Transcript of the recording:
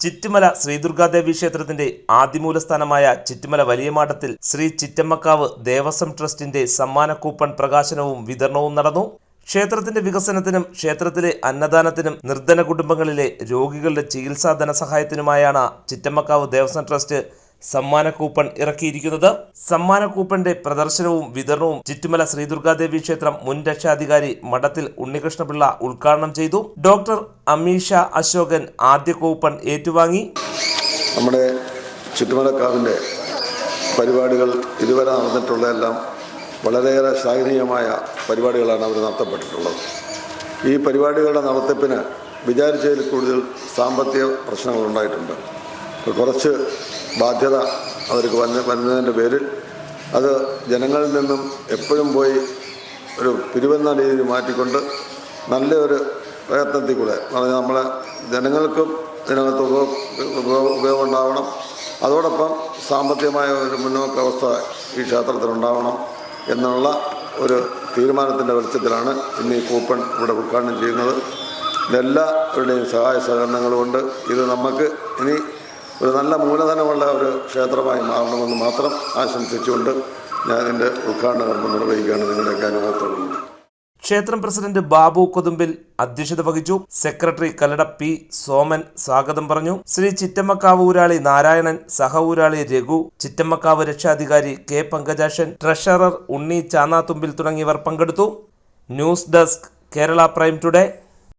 ചിറ്റുമല ശ്രീദുർഗാദേവി ക്ഷേത്രത്തിന്റെ ആദിമൂലസ്ഥാനമായ ചിറ്റുമല വലിയമാടത്തിൽ ശ്രീ ചിറ്റമ്മക്കാവ് ദേവസ്വം ട്രസ്റ്റിന്റെ സമ്മാന കൂപ്പൺ പ്രകാശനവും വിതരണവും നടന്നു. ക്ഷേത്രത്തിന്റെ വികസനത്തിനും ക്ഷേത്രത്തിലെ അന്നദാനത്തിനും നിർധന കുടുംബങ്ങളിലെ രോഗികളുടെ ചികിത്സാ ധനസഹായത്തിനുമായാണ് ചിറ്റമ്മക്കാവ് ദേവസ്വം ട്രസ്റ്റ് സമ്മാന കൂപ്പൺ ഇറക്കിയിരിക്കുന്നത്. സമ്മാന കൂപ്പന്റെ പ്രദർശനവും വിതരണവും ചിറ്റുമല ശ്രീദുർഗാദേവി ക്ഷേത്രം മുൻ രക്ഷാധികാരി മഠത്തിൽ ഉണ്ണികൃഷ്ണപിള്ള ഉദ്ഘാടനം ചെയ്തു. ഡോക്ടർ അമീഷ അശോകൻ ആദ്യ കൂപ്പൺ ഏറ്റുവാങ്ങി. നമ്മുടെ ചിറ്റുമലക്കാവിൻ്റെ പരിപാടികൾ ഇതുവരെ നടന്നിട്ടുള്ളതെല്ലാം വളരെയേറെ ശ്ലാഘനീയമായ പരിപാടികളാണ് അവർ നടത്തപ്പെട്ടിട്ടുള്ളത്. ഈ പരിപാടികളുടെ നടത്തിപ്പിന് വിചാരിച്ചതിൽ കൂടുതൽ സാമ്പത്തിക പ്രശ്നങ്ങൾ ഉണ്ടായിട്ടുണ്ട്. കുറച്ച് ബാധ്യത അവർക്ക് വരുന്നതിൻ്റെ പേരിൽ അത് ജനങ്ങളിൽ നിന്നും എപ്പോഴും പോയി ഒരു പിരിവെന്ന രീതിയിൽ മാറ്റിക്കൊണ്ട് നല്ലൊരു പ്രയത്നത്തിൽ കൂടെ പറഞ്ഞാൽ നമ്മളെ ജനങ്ങൾക്കും ഇതിനകത്ത് ഉപയോഗം ഉണ്ടാവണം, അതോടൊപ്പം സാമ്പത്തികമായ ഒരു മുന്നോക്കാവസ്ഥ ഈ ക്ഷേത്രത്തിലുണ്ടാവണം എന്നുള്ള ഒരു തീരുമാനത്തിൻ്റെ വെളിച്ചത്തിലാണ് ഇന്ന് ഈ കൂപ്പൺ ഇവിടെ ഉദ്ഘാടനം ചെയ്യുന്നത്. എല്ലാവരുടെയും സഹായ സഹകരണങ്ങളുമുണ്ട്. ഇത് നമുക്ക് ഇനി ഒരു നല്ല മൂലധനമുള്ള ഒരു ക്ഷേത്രമായി മാറണമെന്ന് മാത്രം ആശംസിച്ചുകൊണ്ട് ഞാൻ എൻ്റെ ഉദ്ഘാടന കർമ്മം നിർവഹിക്കുകയാണ്. നിങ്ങളുടെയൊക്കെ അനുഭവത്തോടുകൂടി. ക്ഷേത്രം പ്രസിഡന്റ് ബാബു കൊതുമ്പിൽ അധ്യക്ഷത വഹിച്ചു. സെക്രട്ടറി കല്ലട പി സോമൻ സ്വാഗതം പറഞ്ഞു. ശ്രീ ചിറ്റമ്മക്കാവ് ഊരാളി നാരായണൻ, സഹ ഊരാളി രഘു, ചിറ്റമ്മക്കാവ് രക്ഷാധികാരി കെ പങ്കജാക്ഷൻ, ട്രഷറർ ഉണ്ണി ചാന്നാത്തുമ്പിൽ തുടങ്ങിയവർ പങ്കെടുത്തു. News desk, Kerala prime today.